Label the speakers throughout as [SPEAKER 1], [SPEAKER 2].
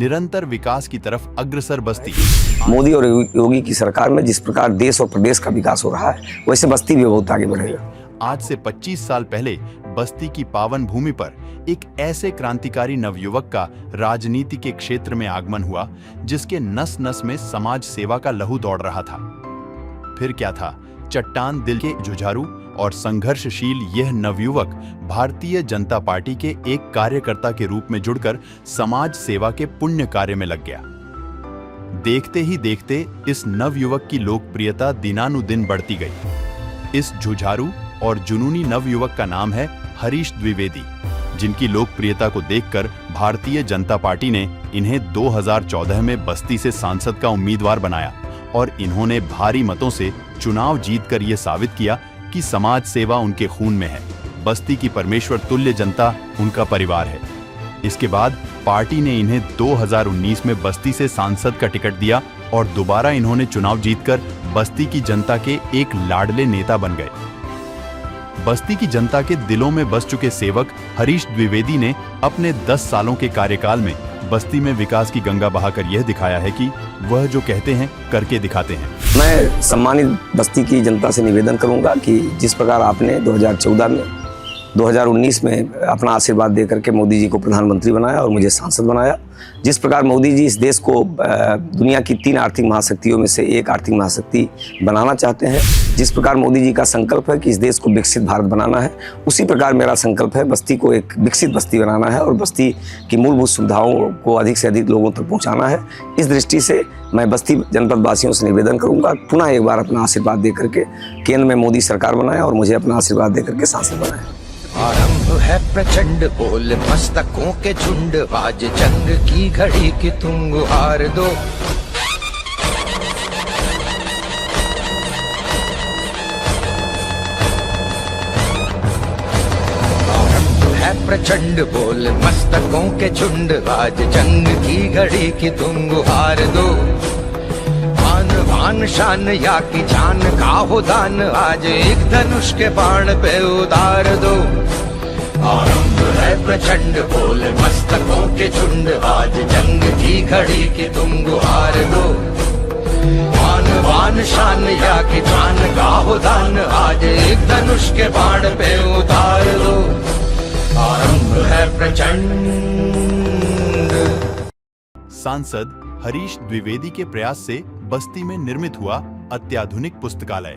[SPEAKER 1] निरंतर विकास की तरफ अग्रसर बस्ती।
[SPEAKER 2] मोदी और योगी की सरकार में जिस प्रकार देश और प्रदेश का विकास हो रहा है, वैसे बस्ती भी बहुत आगे बढ़ेगा।
[SPEAKER 1] आज से 25 साल पहले बस्ती की पावन भूमि पर एक ऐसे क्रांतिकारी नवयुवक का राजनीति के क्षेत्र में आगमन हुआ जिसके नस नस में समाज सेवा का लहू दौड़ रहा था। फिर क्या था, चट्टान दिल के जुझारू और संघर्षशील यह नवयुवक भारतीय जनता पार्टी के एक कार्यकर्ता के रूप में जुड़कर समाज सेवा के पुण्य कार्य में लग गया। देखते ही देखते इस नवयुवक की लोकप्रियता दिनानुदिन बढ़ती गई। इस जुझारू और जुनूनी नवयुवक का नाम है हरीश द्विवेदी, जिनकी लोकप्रियता को देखकर भारतीय जनता पार्टी ने इन्हें 2014 में बस्ती से सांसद का उम्मीदवार बनाया और इन्होंने भारी मतों से चुनाव जीतकर यह साबित किया कि समाज सेवा उनके खून में है। बस्ती की परमेश्वर तुल्य जनता उनका परिवार है। इसके बाद पार्टी ने इन्हें 2019 में बस्ती से सांसद का टिकट दिया और दोबारा इन्होंने चुनाव जीतकर बस्ती की जनता के एक लाडले नेता बन गए। बस्ती की जनता के दिलों में बस चुके सेवक हरीश द्विवेदी ने अपने 10 सालों के कार्यकाल में बस्ती में विकास की गंगा बहाकर यह दिखाया है कि वह जो कहते हैं करके दिखाते हैं।
[SPEAKER 2] मैं सम्मानित बस्ती की जनता से निवेदन करूंगा कि जिस प्रकार आपने 2014 में 2019 में अपना आशीर्वाद देकर के मोदी जी को प्रधानमंत्री बनाया और मुझे सांसद बनाया, जिस प्रकार मोदी जी इस देश को दुनिया की 3 आर्थिक महाशक्तियों में से एक आर्थिक महाशक्ति बनाना चाहते हैं, जिस प्रकार मोदी जी का संकल्प है कि इस देश को विकसित भारत बनाना है, उसी प्रकार मेरा संकल्प है बस्ती को एक विकसित बस्ती बनाना है और बस्ती की मूलभूत सुविधाओं को अधिक से अधिक लोगों तक पहुँचाना है। इस दृष्टि से मैं बस्ती जनपद वासियों से निवेदन करूँगा, पुनः एक बार अपना आशीर्वाद दे करके केंद्र में मोदी सरकार बनाए और मुझे अपना आशीर्वाद दे करके सांसद बनाए।
[SPEAKER 3] आरंभ है प्रचंड बोल मस्तकों के झुंड, आज जंग की घड़ी की तुम गुहार दो। आरंभ है प्रचंड बोल मस्तकों के झुंड, आज जंग की घड़ी की तुम गुहार दो। आन शान या की जान का हो दान, आज एक धनुष के बाण पे उतार दो। आरंभ है प्रचंड बोल मस्तकों के झुंड, आज जंग की घड़ी की तुम गुहार दो। आन शान या की जान का हो दान, आज एक धनुष के बाण पे उतार दो। आरंभ है प्रचंड।
[SPEAKER 1] सांसद हरीश द्विवेदी के प्रयास से बस्ती में निर्मित हुआ अत्याधुनिक पुस्तकालय।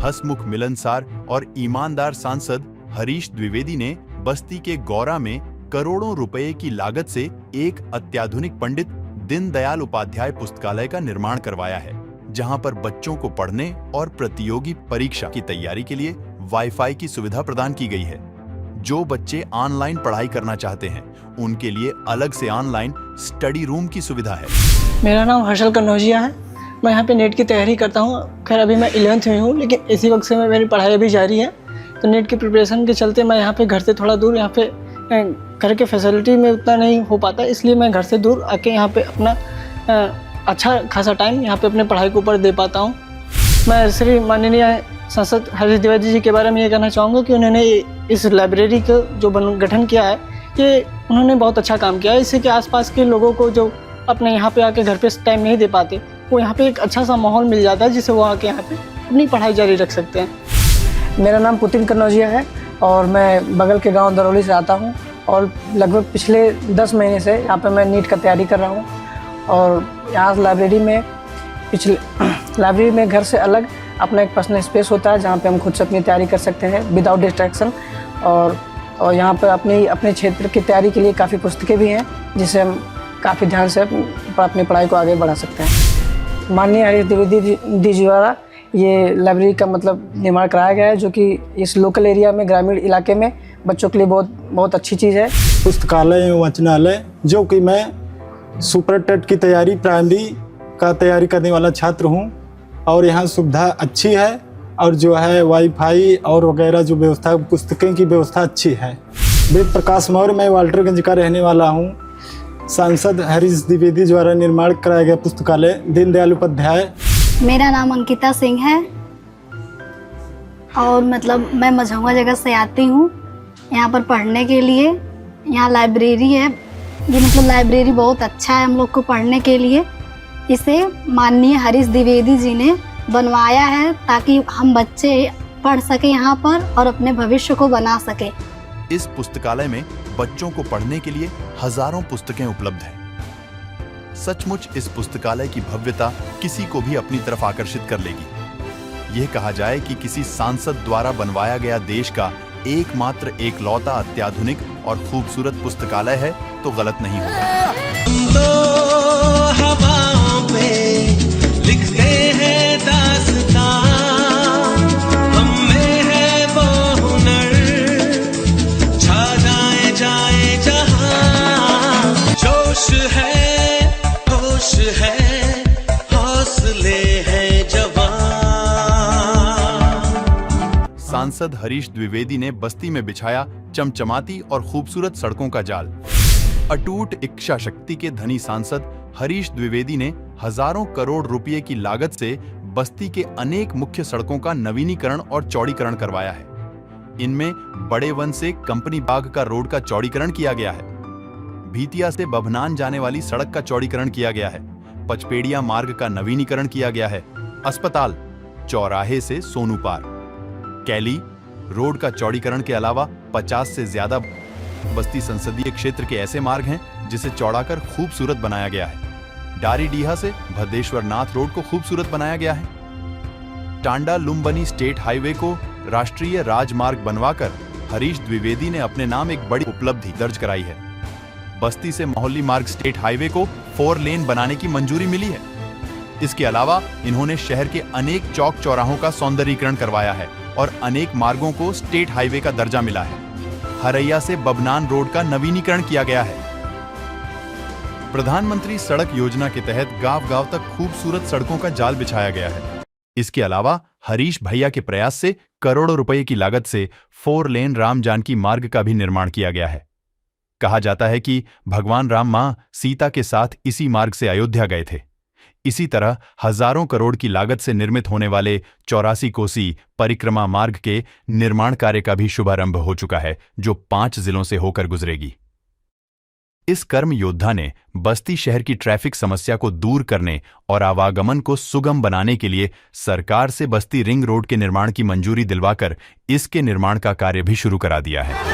[SPEAKER 1] हसमुख, मिलनसार और ईमानदार सांसद हरीश द्विवेदी ने बस्ती के गौरा में करोड़ों रुपए की लागत से एक अत्याधुनिक पंडित दीनदयाल उपाध्याय पुस्तकालय का निर्माण करवाया है, जहां पर बच्चों को पढ़ने और प्रतियोगी परीक्षा की तैयारी के लिए वाईफाई की सुविधा प्रदान की गई है। जो बच्चे ऑनलाइन पढ़ाई करना चाहते हैं उनके लिए अलग से ऑनलाइन स्टडी रूम की सुविधा है।
[SPEAKER 4] मेरा नाम हर्षल कन्नौजिया है। मैं यहाँ पे नेट की तैयारी करता हूँ। खैर अभी मैं 11th में हूँ, लेकिन इसी वक्त से मेरी पढ़ाई अभी जारी है। तो नेट की प्रिपरेशन के चलते मैं यहाँ पे घर से थोड़ा दूर, यहाँ पे घर के फैसिलिटी में उतना नहीं हो पाता, इसलिए मैं घर से दूर आके यहाँ पे अपना अच्छा खासा टाइम यहाँ पे अपने पढ़ाई के ऊपर दे पाता हूँ। मैं श्री माननीय सांसद हरीश द्विवेदी जी के बारे में ये कहना चाहूँगा कि उन्होंने इस लाइब्रेरी का जो गठन किया है, ये उन्होंने बहुत अच्छा काम किया है। इससे कि आसपास के लोगों को जो अपने यहाँ पे आके घर पे टाइम नहीं दे पाते, वो यहाँ पे एक अच्छा सा माहौल मिल जाता है, जिससे वो आके यहाँ पे अपनी पढ़ाई जारी रख सकते हैं।
[SPEAKER 5] मेरा नाम पुतिन कन्नौजिया है और मैं बगल के गांव दरौली से आता हूँ और लगभग पिछले 10 महीने से यहाँ पे मैं नीट का तैयारी कर रहा हूँ। और यहाँ लाइब्रेरी में घर से अलग अपना एक पर्सनल स्पेस होता है, जहाँ पे हम खुद से अपनी तैयारी कर सकते हैं विदाउट डिस्ट्रैक्शन। और यहाँ पर अपने क्षेत्र की तैयारी के लिए काफ़ी पुस्तकें भी हैं, जिससे हम काफ़ी ध्यान से अपनी पढ़ाई को आगे बढ़ा सकते हैं। माननीय हरीश द्विवेदी जी द्वारा ये लाइब्रेरी का निर्माण कराया गया है, जो कि इस लोकल एरिया में, ग्रामीण इलाके में बच्चों के लिए बहुत अच्छी चीज़ है।
[SPEAKER 6] पुस्तकालय एवं वाचनालय, जो कि मैं सुपर टेट की तैयारी, प्राइमरी का तैयारी करने वाला छात्र हूँ, और यहाँ सुविधा अच्छी है और जो है वाईफाई और वगैरह जो व्यवस्था, पुस्तकें की व्यवस्था अच्छी है। वेद प्रकाश मौर्य, मैं वाल्टरगंज का रहने वाला हूँ। सांसद हरीश द्विवेदी द्वारा निर्माण कराया गया पुस्तकालय दीनदयाल उपाध्याय।
[SPEAKER 7] मेरा नाम अंकिता सिंह है और मैं मझौआ जगह से आती हूँ यहाँ पर पढ़ने के लिए। यहाँ लाइब्रेरी है, ये मतलब लाइब्रेरी बहुत अच्छा है हम लोग को पढ़ने के लिए। इसे माननीय हरीश द्विवेदी जी ने बनवाया है ताकि हम बच्चे पढ़ सके यहाँ पर और अपने भविष्य को बना सके।
[SPEAKER 1] इस पुस्तकालय में बच्चों को पढ़ने के लिए हजारों पुस्तकें उपलब्ध हैं। सचमुच इस पुस्तकालय की भव्यता किसी को भी अपनी तरफ आकर्षित कर लेगी। यह कहा जाए कि किसी सांसद द्वारा बनवाया गया देश का एकमात्र एकलौता अत्याधुनिक और खूबसूरत पुस्तकालय है तो गलत नहीं होगा।
[SPEAKER 3] तो हवाओं पे लिखते हैं दास्तां, हम में है वो हुनर, छा जाए जहां। जोश है, होश है, हौसले हैं जवान।
[SPEAKER 1] सांसद हरीश द्विवेदी ने बस्ती में बिछाया चमचमाती और खूबसूरत सड़कों का जाल। अटूट इच्छा शक्ति के धनी सांसद हरीश द्विवेदी ने हजारों करोड़ रुपए की लागत से बस्ती के अनेक मुख्य सड़कों का नवीनीकरण और चौड़ीकरण करवाया है। इनमें बड़े वन से कंपनी बाग का रोड का चौड़ीकरण किया गया है, भीतिया से बभनान जाने वाली सड़क का चौड़ीकरण किया गया है, पचपेड़िया मार्ग का नवीनीकरण किया गया है, अस्पताल चौराहे से सोनू पार, कैली रोड का चौड़ीकरण के अलावा 50 से ज्यादा बस्ती संसदीय क्षेत्र के ऐसे मार्ग हैं जिसे चौड़ाकर खूबसूरत बनाया गया है। डारीडीहा से भद्रेश्वर नाथ रोड को खूबसूरत बनाया गया है। टांडा लुम्बनी स्टेट हाईवे को राष्ट्रीय राजमार्ग बनवाकर हरीश द्विवेदी ने अपने नाम एक बड़ी उपलब्धि दर्ज कराई है। बस्ती से मोहल्ली मार्ग स्टेट हाईवे को 4 लेन बनाने की मंजूरी मिली है। इसके अलावा इन्होंने शहर के अनेक चौक चौराहों का सौंदर्यीकरण करवाया है और अनेक मार्गों को स्टेट हाईवे का दर्जा मिला है। हरैया से बभनान रोड का नवीनीकरण किया गया है। प्रधानमंत्री सड़क योजना के तहत गांव-गांव तक खूबसूरत सड़कों का जाल बिछाया गया है। इसके अलावा हरीश भैया के प्रयास से करोड़ों रुपए की लागत से 4 लेन राम जानकी मार्ग का भी निर्माण किया गया है। कहा जाता है कि भगवान राम मां सीता के साथ इसी मार्ग से अयोध्या गए थे। इसी तरह हजारों करोड़ की लागत से निर्मित होने वाले 84 कोसी परिक्रमा मार्ग के निर्माण कार्य का भी शुभारंभ हो चुका है, जो 5 जिलों से होकर गुजरेगी। इस कर्म योद्धा ने बस्ती शहर की ट्रैफिक समस्या को दूर करने और आवागमन को सुगम बनाने के लिए सरकार से बस्ती रिंग रोड के निर्माण की मंजूरी दिलवाकर इसके निर्माण का कार्य भी शुरू करा दिया है।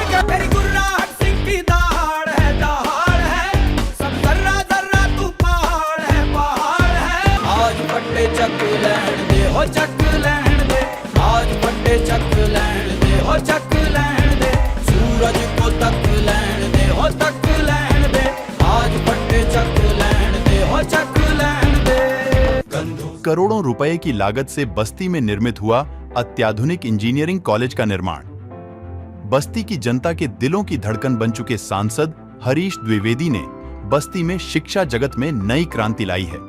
[SPEAKER 3] चक लैण दे हो चक लैण दे, आज फटे चक लैण दे हो चक लैण दे, सूरज को तक लैण दे हो तक लैण दे, आज फटे चक लैण दे हो चक लैण दे।
[SPEAKER 1] करोड़ों रुपए की लागत से बस्ती में निर्मित हुआ अत्याधुनिक इंजीनियरिंग कॉलेज का निर्माण। बस्ती की जनता के दिलों की धड़कन बन चुके सांसद हरीश द्विवेदी ने बस्ती में शिक्षा जगत में नई क्रांति लाई है।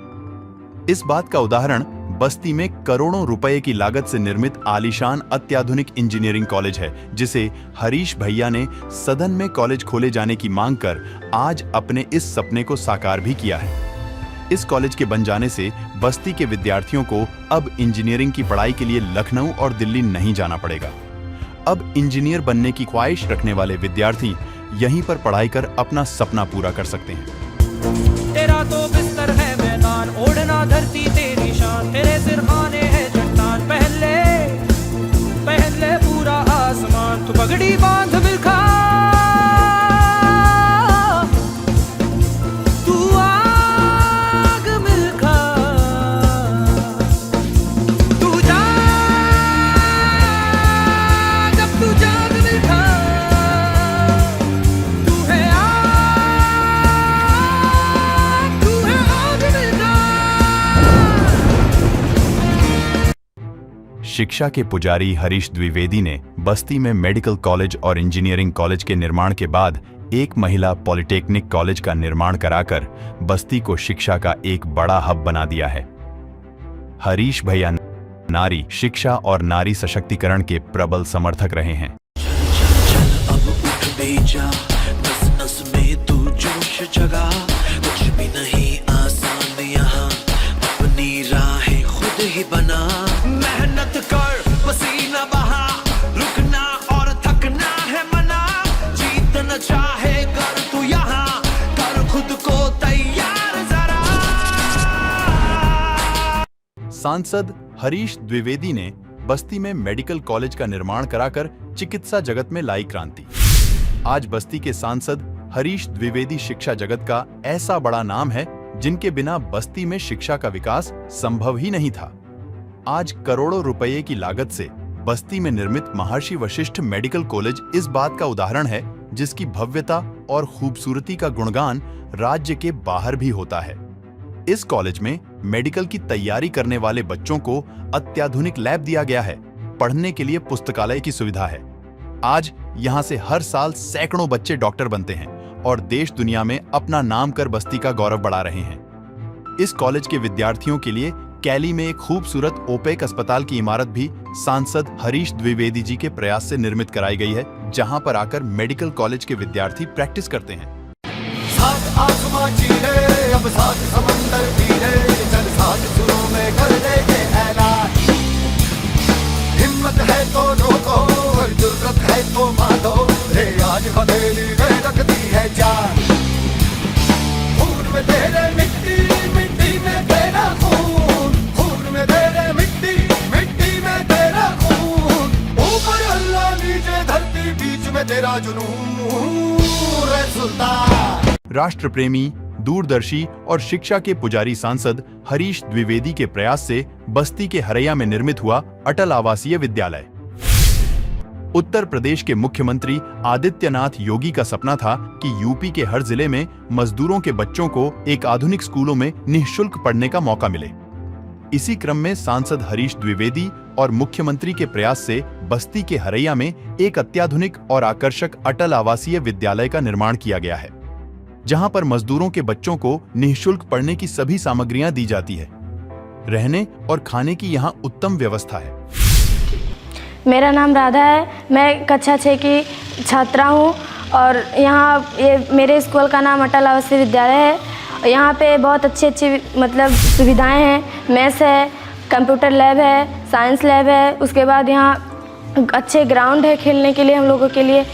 [SPEAKER 1] इस बात का उदाहरण बस्ती में करोड़ों रुपए की लागत से निर्मित आलीशान अत्याधुनिक इंजीनियरिंग कॉलेज है, जिसे हरीश भैया ने सदन में कॉलेज खोले जाने की मांग कर आज अपने इस सपने को साकार भी किया है। इस कॉलेज के बन जाने से बस्ती के विद्यार्थियों को अब इंजीनियरिंग की पढ़ाई के लिए लखनऊ और दिल्ली नहीं जाना पड़ेगा। अब इंजीनियर बनने की ख्वाहिश रखने वाले विद्यार्थी यहीं पर पढ़ाई कर अपना सपना पूरा कर सकते हैं।
[SPEAKER 3] तेरा तो बिस्तर है मैदान, ओढ़ना धरती तेरी शान, तेरे सिरहाने है चट्टान, पहले पहले पूरा आसमान, तू पगड़ी बांध बिखा, तू आग मिलखा, तू जा जब तू जाग मिलखा, तू है
[SPEAKER 1] शिक्षा के पुजारी हरीश द्विवेदी ने बस्ती में मेडिकल कॉलेज और इंजीनियरिंग कॉलेज के निर्माण के बाद एक महिला पॉलिटेक्निक कॉलेज का निर्माण कराकर बस्ती को शिक्षा का एक बड़ा हब बना दिया है। हरीश भैया नारी शिक्षा और नारी सशक्तिकरण के प्रबल समर्थक रहे हैं।
[SPEAKER 8] अब उठ बेजा, नस नस में तू जोश जगा, कुछ भी नहीं आसान यहाँ, अपनी राहें खुद ही बना,
[SPEAKER 3] मेहनत कर पसीना बहा, रुकना और थकना है मना, जीतना चाहे कर तू यहाँ, कर
[SPEAKER 1] सांसद हरीश द्विवेदी ने बस्ती में मेडिकल कॉलेज का निर्माण कराकर चिकित्सा जगत में लाई क्रांति। आज बस्ती के सांसद हरीश द्विवेदी शिक्षा जगत का ऐसा बड़ा नाम है जिनके बिना बस्ती में शिक्षा का विकास संभव ही नहीं था। आज करोड़ों रुपए की लागत से बस्ती में निर्मित महर्षि वशिष्ठ मेडिकल कॉलेज इस बात का उदाहरण है जिसकी भव्यता और खूबसूरती का गुणगान राज्य के बाहर भी होता है। इस कॉलेज में मेडिकल की तैयारी करने वाले बच्चों को अत्याधुनिक लैब दिया गया है। पढ़ने के लिए पुस्तकालय की सुविधा है। आज यहां से हर साल सैकड़ों बच्चे डॉक्टर बनते हैं और देश दुनिया में अपना नाम कर बस्ती का गौरव बढ़ा रहे हैं। इस कॉलेज के विद्यार्थियों के लिए कैली में एक खूबसूरत ओपेक अस्पताल की इमारत भी सांसद हरीश द्विवेदी जी के प्रयास से निर्मित कराई गई है, जहां पर आकर मेडिकल कॉलेज के विद्यार्थी प्रैक्टिस करते हैं।
[SPEAKER 3] साथ आसमां चीरे, अब साथ समंदर तीरे, चल साथ सुरों में कर देंगे ऐलान। हिम्मत है तो रोको और जुर्रत है तो मानो, रे आज हथेली में रखती है जान। खून में तेरे मिट्टी, मिट्टी में तेरा खून, खून में तेरे मिट्टी, मिट्टी में तेरा खून। ऊपर अल्लाह नीचे धरती, बीच में तेरा जुनून, रे सुल्तान।
[SPEAKER 1] राष्ट्र प्रेमी, दूरदर्शी और शिक्षा के पुजारी सांसद हरीश द्विवेदी के प्रयास से बस्ती के हरैया में निर्मित हुआ अटल आवासीय विद्यालय। उत्तर प्रदेश के मुख्यमंत्री आदित्यनाथ योगी का सपना था कि यूपी के हर जिले में मजदूरों के बच्चों को एक आधुनिक स्कूलों में निःशुल्क पढ़ने का मौका मिले। इसी क्रम में सांसद हरीश द्विवेदी और मुख्यमंत्री के प्रयास से बस्ती के हरैया में एक अत्याधुनिक और आकर्षक अटल आवासीय विद्यालय का निर्माण किया गया है, जहां पर मजदूरों के बच्चों को निःशुल्क पढ़ने की सभी सामग्रियां दी जाती है। रहने और खाने की यहां उत्तम व्यवस्था है।
[SPEAKER 9] मेरा नाम राधा है, मैं कक्षा 6 की छात्रा हूं और यहाँ मेरे स्कूल का नाम अटल आवासीय विद्यालय है। यहाँ पे बहुत अच्छी मतलब सुविधाएं हैं। मेस है, कंप्यूटर लैब है, साइंस लैब है, उसके बाद यहाँ अच्छे ग्राउंड है खेलने के लिए हम लोगों के लिए,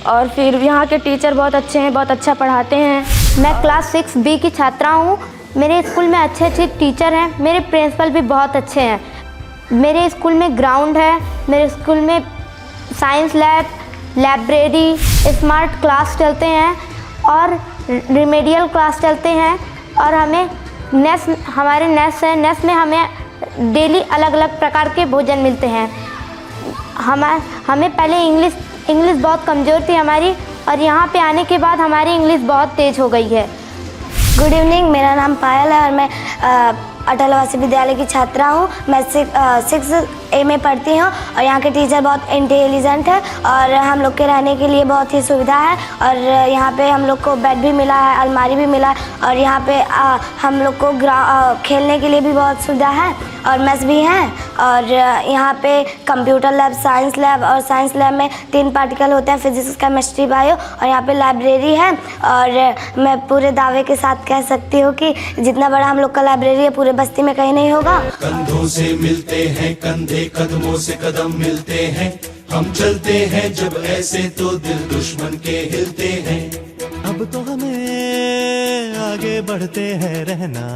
[SPEAKER 9] और फिर यहाँ के टीचर बहुत अच्छे हैं, बहुत अच्छा पढ़ाते हैं।
[SPEAKER 10] मैं क्लास 6B की छात्रा हूँ। मेरे स्कूल में अच्छे अच्छे टीचर हैं, मेरे प्रिंसिपल भी बहुत अच्छे हैं। मेरे स्कूल में ग्राउंड है, मेरे स्कूल में science lab, library, smart class चलते हैं और रिमेडियल क्लास चलते हैं, और हमें हमारे नेस है, नेस में हमें डेली अलग अलग प्रकार के भोजन मिलते हैं। हमें पहले इंग्लिश बहुत कमज़ोर थी हमारी, और यहाँ पे आने के बाद हमारी इंग्लिश बहुत तेज़ हो गई है।
[SPEAKER 11] गुड इवनिंग, मेरा नाम पायल है और मैं अटल आवासीय विद्यालय की छात्रा हूँ। मैं 6A में पढ़ती हूँ और यहाँ के टीचर बहुत इंटेलिजेंट है और हम लोग के रहने के लिए बहुत ही सुविधा है, और यहाँ पे हम लोग को बेड भी मिला है, अलमारी भी मिला है, और यहाँ पे हम लोग को खेलने के लिए भी बहुत सुविधा है और मेस भी हैं। और यहाँ पे कंप्यूटर लैब, साइंस लैब, और साइंस लैब में 3 पार्टिकल होते हैं, फिजिक्स, केमिस्ट्री, बायो, और यहाँ पे लाइब्रेरी है। और मैं पूरे दावे के साथ कह सकती हूँ कि जितना बड़ा हम लोग का लाइब्रेरी है पूरे बस्ती में कहीं नहीं होगा।
[SPEAKER 8] कंधों से मिलते हैं कंधे, कदमों से कदम मिलते हैं, हम चलते हैं जब ऐसे तो दिल दुश्मन के हिलते हैं।
[SPEAKER 12] अब तो हमें आगे बढ़ते हैं रहना,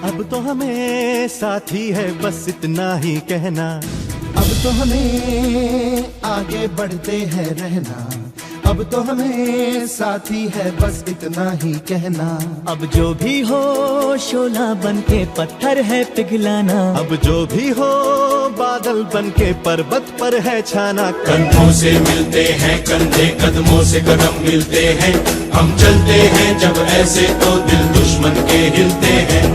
[SPEAKER 12] अब तो हमें साथी है बस इतना ही कहना।
[SPEAKER 3] अब तो हमें आगे बढ़ते हैं रहना, अब तो हमें साथी है बस इतना ही कहना।
[SPEAKER 12] अब जो भी हो शोला बन के पत्थर है पिघलाना, अब जो भी हो बादल बन के पर्वत पर है छाना।
[SPEAKER 8] कंधों से मिलते हैं कंधे, कदमों से कदम मिलते हैं, हम चलते हैं जब ऐसे तो दिल दुश्मन के हिलते हैं।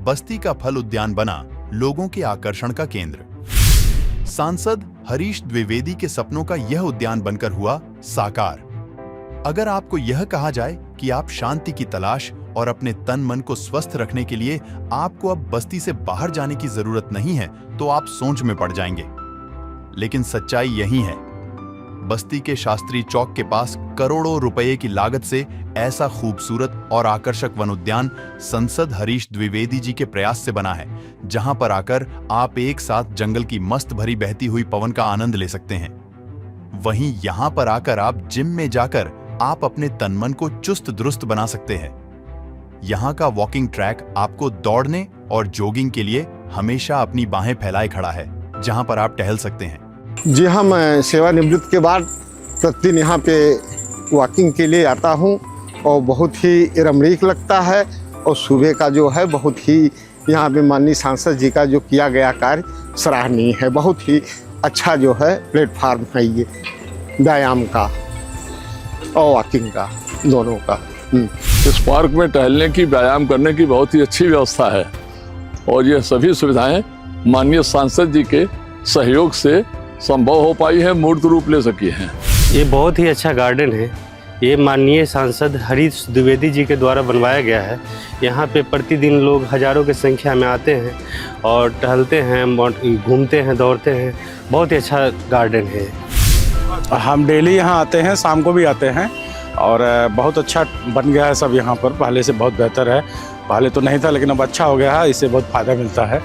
[SPEAKER 1] बस्ती का फल उद्यान बना लोगों के आकर्षण का केंद्र। सांसद हरीश द्विवेदी के सपनों का यह उद्यान बनकर हुआ साकार। अगर आपको यह कहा जाए कि आप शांति की तलाश और अपने तन मन को स्वस्थ रखने के लिए आपको अब बस्ती से बाहर जाने की जरूरत नहीं है, तो आप सोच में पड़ जाएंगे। लेकिन सच्चाई यही है, बस्ती के शास्त्री चौक के पास करोड़ों रुपए की लागत से ऐसा खूबसूरत और आकर्षक वन उद्यान सांसद हरीश द्विवेदी जी के प्रयास से बना है, जहां पर आकर आप एक साथ जंगल की मस्त भरी बहती हुई पवन का आनंद ले सकते हैं। वहीं यहां पर आकर आप जिम में जाकर आप अपने तन मन को चुस्त दुरुस्त बना सकते हैं। यहाँ का वॉकिंग ट्रैक आपको दौड़ने और जॉगिंग के लिए हमेशा अपनी बाहें फैलाए खड़ा है, जहाँ पर आप टहल सकते हैं।
[SPEAKER 13] जी हाँ, मैं सेवानिवृत्त के बाद प्रतिदिन यहाँ पे वॉकिंग के लिए आता हूँ और बहुत ही रमणीक लगता है। और सुबह का जो है बहुत ही यहाँ पे माननीय सांसद जी का जो किया गया कार्य सराहनीय है। बहुत ही अच्छा जो है प्लेटफार्म है ये व्यायाम का और वॉकिंग का, दोनों का।
[SPEAKER 14] इस पार्क में टहलने की, व्यायाम करने की बहुत ही अच्छी व्यवस्था है और ये सभी सुविधाएं माननीय सांसद जी के सहयोग से संभव हो पाई है, मूर्त रूप ले सकी हैं।
[SPEAKER 15] ये बहुत ही अच्छा गार्डन है। ये माननीय सांसद हरीश द्विवेदी जी के द्वारा बनवाया गया है। यहाँ पे प्रतिदिन लोग हजारों की संख्या में आते हैं और टहलते हैं, घूमते हैं, दौड़ते हैं। बहुत ही अच्छा गार्डन है।
[SPEAKER 6] हम डेली यहाँ आते हैं, शाम को भी आते हैं और बहुत अच्छा बन गया है सब यहाँ पर। पहले से बहुत बेहतर है, पहले तो नहीं था लेकिन अब अच्छा हो गया है, इससे बहुत फ़ायदा मिलता है।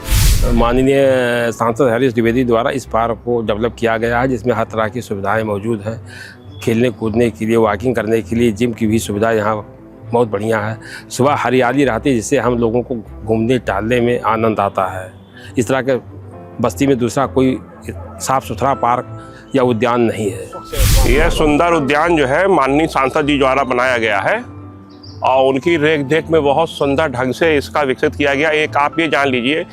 [SPEAKER 16] माननीय सांसद हरीश द्विवेदी द्वारा इस पार्क को डेवलप किया गया है, जिसमें हर तरह की सुविधाएं मौजूद हैं। खेलने कूदने के लिए, वॉकिंग करने के लिए, जिम की भी सुविधा यहाँ बहुत बढ़िया है। सुबह हरियाली रहती है जिससे हम लोगों को घूमने टहलने में आनंद आता है। इस तरह के बस्ती में दूसरा कोई साफ़ सुथरा पार्क या उद्यान नहीं है।
[SPEAKER 17] यह सुंदर उद्यान जो है माननीय सांसद जी द्वारा बनाया गया है और उनकी रेख देख में बहुत सुंदर ढंग से इसका विकसित किया गया। एक आप ये जान लीजिए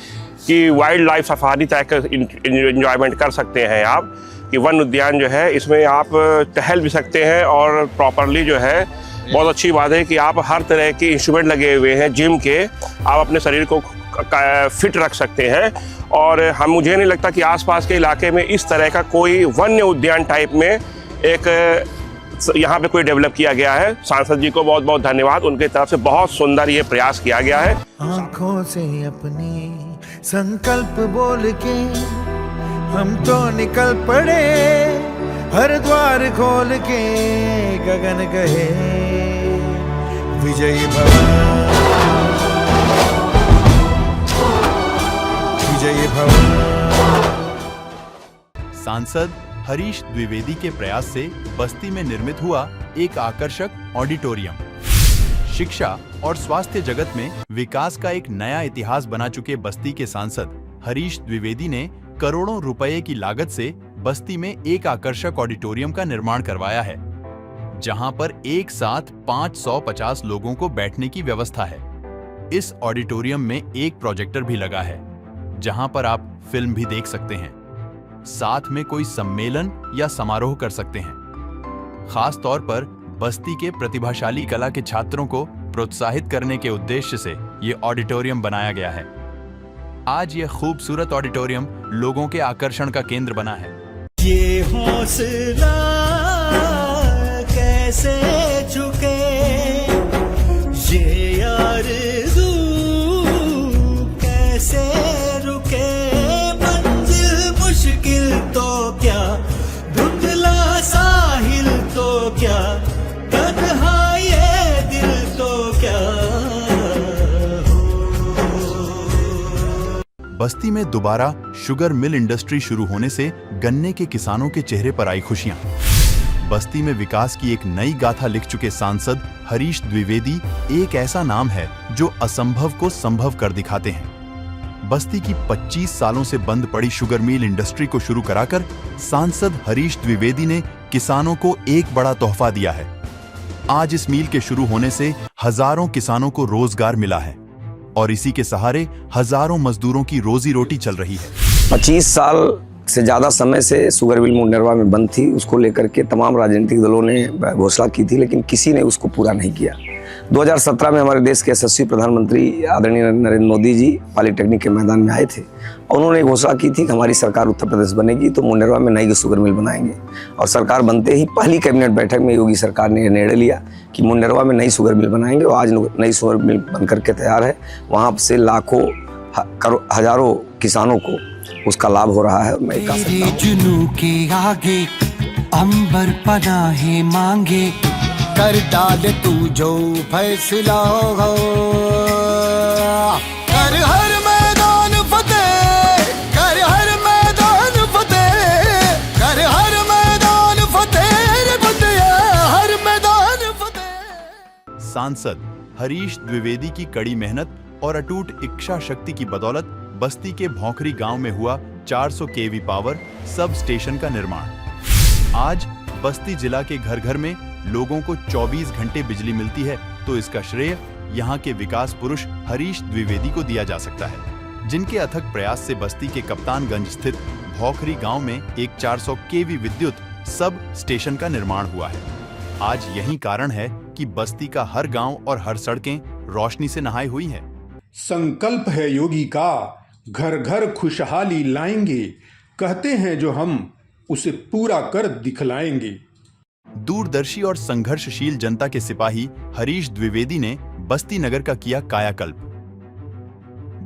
[SPEAKER 17] कि वाइल्ड लाइफ सफारी टाइप का इंजॉयमेंट कर सकते हैं आप, कि वन उद्यान जो है इसमें आप टहल भी सकते हैं और प्रॉपरली जो है बहुत अच्छी बात है कि आप हर तरह के इंस्ट्रूमेंट लगे हुए हैं जिम के, आप अपने शरीर को फिट रख सकते हैं। और मुझे नहीं लगता कि आसपास के इलाके में इस तरह का कोई वन्य उद्यान टाइप में एक यहाँ पे कोई डेवलप किया गया है। सांसद जी को बहुत बहुत धन्यवाद, उनके तरफ से बहुत सुंदर ये प्रयास किया गया है।
[SPEAKER 12] आंखों से अपने संकल्प बोल के हम तो निकल पड़े, हर द्वार खोल के गगन कहे विजयी भव, विजयी भव।
[SPEAKER 1] सांसद हरीश द्विवेदी के प्रयास से बस्ती में निर्मित हुआ एक आकर्षक ऑडिटोरियम शिक्षा और स्वास्थ्य जगत में विकास का एक नया इतिहास बना चुके बस्ती के सांसद हरीश द्विवेदी ने करोड़ों रुपए की लागत से बस्ती में एक आकर्षक ऑडिटोरियम का निर्माण करवाया है, जहां पर एक साथ 550 लोगों को बैठने की व्यवस्था है। इस ऑडिटोरियम में एक प्रोजेक्टर भी लगा है, जहां पर आप फिल्म भी देख सकते हैं, साथ में कोई सम्मेलन या समारोह कर सकते हैं। खास तौर पर बस्ती के प्रतिभाशाली कला के छात्रों को प्रोत्साहित करने के उद्देश्य से ये ऑडिटोरियम बनाया गया है। आज यह खूबसूरत ऑडिटोरियम लोगों के आकर्षण का केंद्र बना है।
[SPEAKER 12] ये हौसला कैसे झुके, ये आरज़ू कैसे रुके, मंजिल मुश्किल तो क्या, धुंधला साहिल तो क्या, तन्हा ये दिल तो क्या।
[SPEAKER 1] बस्ती में दोबारा शुगर मिल इंडस्ट्री शुरू होने से गन्ने के किसानों के चेहरे पर आई खुशियां। बस्ती में विकास की एक नई गाथा लिख चुके सांसद हरीश द्विवेदी एक ऐसा नाम है जो असंभव को संभव कर दिखाते हैं। बस्ती की 25 सालों से बंद पड़ी शुगर मिल इंडस्ट्री को शुरू कराकर सांसद हरीश द्विवेदी ने किसानों को एक बड़ा तोहफा दिया है। आज इस मिल के शुरू होने से हजारों किसानों को रोजगार मिला है और इसी के सहारे हजारों मजदूरों की रोजी रोटी चल रही है।
[SPEAKER 2] 25 साल से ज़्यादा समय से शुगर मिल मुंडेरवा में बंद थी। उसको लेकर के तमाम राजनीतिक दलों ने घोषणा की थी, लेकिन किसी ने उसको पूरा नहीं किया। 2017 में हमारे देश के यशस्वी प्रधानमंत्री आदरणीय नरेंद्र मोदी जी पॉलिटेक्निक के मैदान में आए थे और उन्होंने घोषणा की थी कि हमारी सरकार उत्तर प्रदेश बनेगी तो मुंडेरवा में नई शुगर मिल बनाएंगे। और सरकार बनते ही पहली कैबिनेट बैठक में योगी सरकार ने निर्णय लिया कि मुंडेरवा में नई शुगर मिल बनाएंगे और आज नई शुगर मिल बनकर के तैयार है। वहाँ से लाखों हजारों किसानों को उसका लाभ हो रहा है। मैं
[SPEAKER 12] जुनू के आगे अंबर पनाहे मांगे, कर डाल तू जो फैसला हो, कर हर मैदान फतेह, कर हर मैदान फतेह, कर हर मैदान फतेह, फतेह हर मैदान फतेह।
[SPEAKER 1] सांसद हरीश द्विवेदी की कड़ी मेहनत और अटूट इच्छा शक्ति की बदौलत बस्ती के भौखरी गांव में हुआ 400 केवी पावर सब स्टेशन का निर्माण। आज बस्ती जिला के घर घर में लोगों को 24 घंटे बिजली मिलती है, तो इसका श्रेय यहाँ के विकास पुरुष हरीश द्विवेदी को दिया जा सकता है, जिनके अथक प्रयास से बस्ती के कप्तानगंज स्थित भौखरी गांव में एक 400 केवी विद्युत सब स्टेशन का निर्माण हुआ है। आज यही कारण है कि बस्ती का हर गांव और हर सड़कें रोशनी से नहाई हुई हैं।
[SPEAKER 18] संकल्प है योगी का, घर घर खुशहाली लाएंगे, कहते हैं जो हम उसे पूरा कर दिखलाएंगे।
[SPEAKER 1] दूरदर्शी और संघर्षशील जनता के सिपाही हरीश द्विवेदी ने बस्ती नगर का किया कायाकल्प।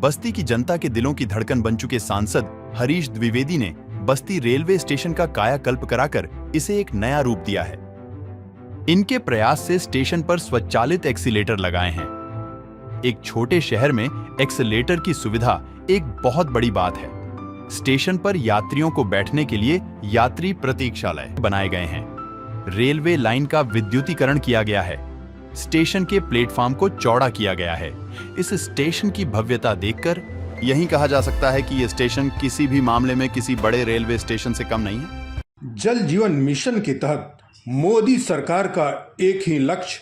[SPEAKER 1] बस्ती की जनता के दिलों की धड़कन बन चुके सांसद हरीश द्विवेदी ने बस्ती रेलवे स्टेशन का कायाकल्प कराकर इसे एक नया रूप दिया है। इनके प्रयास से स्टेशन पर स्वचालित एक्सीलेटर लगाए हैं। एक छोटे शहर में एक्सीलेटर की सुविधा एक बहुत बड़ी बात है। स्टेशन पर यात्रियों को बैठने के लिए यात्री प्रतीक्षालय बनाए गए हैं। रेलवे लाइन का विद्युतीकरण किया गया है। स्टेशन के प्लेटफॉर्म को चौड़ा किया गया है। इस स्टेशन की भव्यता देखकर यही कहा जा सकता है कि यह स्टेशन किसी भी मामले में किसी बड़े रेलवे स्टेशन से कम नहीं है।
[SPEAKER 18] जल जीवन मिशन के तहत मोदी सरकार का एक ही लक्ष्य,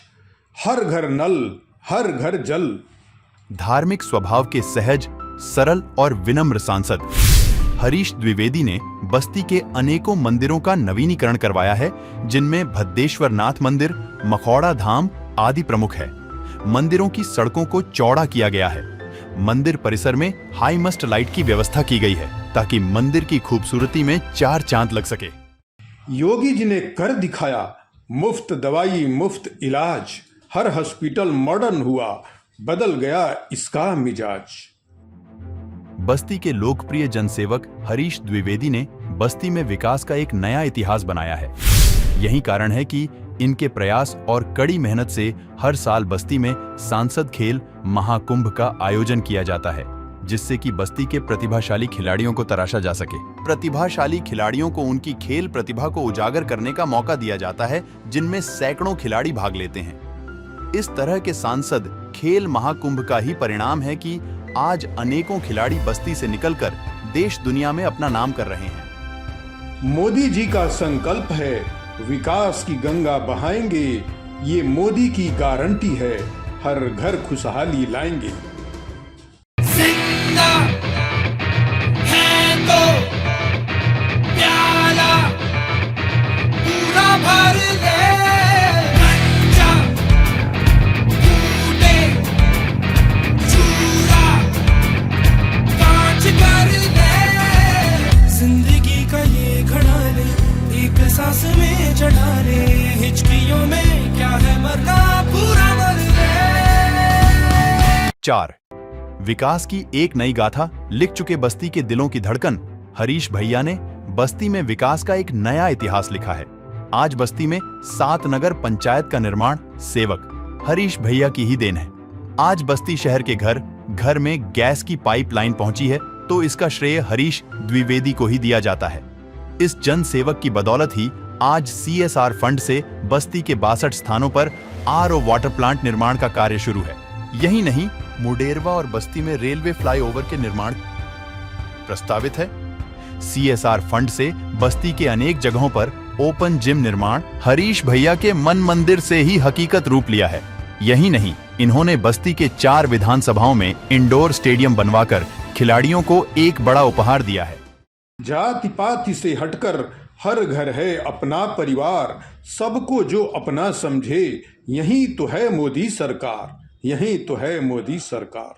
[SPEAKER 18] हर घर नल, हर घर जल।
[SPEAKER 1] धार्मिक स्वभाव के सहज, सरल और विनम्र सांसद हरीश द्विवेदी ने बस्ती के अनेकों मंदिरों का नवीनीकरण करवाया है, जिनमें भद्देश्वर नाथ मंदिर, मखौड़ा धाम आदि प्रमुख है। मंदिरों की सड़कों को चौड़ा किया गया है। मंदिर परिसर में हाई मस्ट लाइट की व्यवस्था की गई है, ताकि मंदिर की खूबसूरती में 4 चांद लग सके।
[SPEAKER 18] योगी जी ने कर दिखाया, मुफ्त दवाई, मुफ्त इलाज, हर हॉस्पिटल मॉडर्न हुआ, बदल गया इसका मिजाज।
[SPEAKER 1] बस्ती के लोकप्रिय जनसेवक हरीश द्विवेदी ने बस्ती में विकास का एक नया इतिहास बनाया है। यही कारण है कि इनके प्रयास और कड़ी मेहनत से हर साल बस्ती में सांसद खेल महाकुंभ का आयोजन किया जाता है, जिससे कि बस्ती के प्रतिभाशाली खिलाड़ियों को तराशा जा सके। प्रतिभाशाली खिलाड़ियों को उनकी खेल प्रतिभा को उजागर करने का मौका दिया जाता है, जिनमें सैकड़ों खिलाड़ी भाग लेते हैं। इस तरह के सांसद खेल महाकुंभ का ही परिणाम है कि आज अनेकों खिलाड़ी बस्ती से निकलकर देश दुनिया में अपना नाम कर रहे हैं।
[SPEAKER 18] मोदी जी का संकल्प है, विकास की गंगा बहाएंगे, ये मोदी की गारंटी है, हर घर खुशहाली लाएंगे।
[SPEAKER 3] जिंदा है तो प्याला पूरा भर ले, कच्चा टूटे चूरा कांच कर ले। जिंदगी का ये घड़ा ले, एक सांस में चढ़ा ले, हिचकियों में क्या है मरना, पूरा मर ले।
[SPEAKER 1] 4 विकास की एक नई गाथा लिख चुके बस्ती के दिलों की धड़कन हरीश भैया ने बस्ती में विकास का एक नया इतिहास लिखा है। आज बस्ती में 7 नगर पंचायत का निर्माण सेवक हरीश भैया की ही देन है। आज बस्ती शहर के घर घर में गैस की पाइपलाइन पहुंची है, तो इसका श्रेय हरीश द्विवेदी को ही दिया जाता है। इस जन सेवक की बदौलत ही आज CSR फंड से बस्ती के 62 स्थानों पर RO वाटर प्लांट निर्माण का कार्य शुरू है। यही नहीं, मुडेरवा और बस्ती में रेलवे फ्लाईओवर के निर्माण प्रस्तावित है। CSR फंड से बस्ती के अनेक जगहों पर ओपन जिम निर्माण हरीश भैया के मन मंदिर से ही हकीकत रूप लिया है। यही नहीं, इन्होंने बस्ती के 4 विधानसभाओं में इंडोर स्टेडियम बनवाकर खिलाड़ियों को एक बड़ा उपहार दिया है।
[SPEAKER 18] जाति पाति से हटकर हर घर है अपना परिवार, सबको जो अपना समझे, यही तो है मोदी सरकार, यही तो है मोदी सरकार।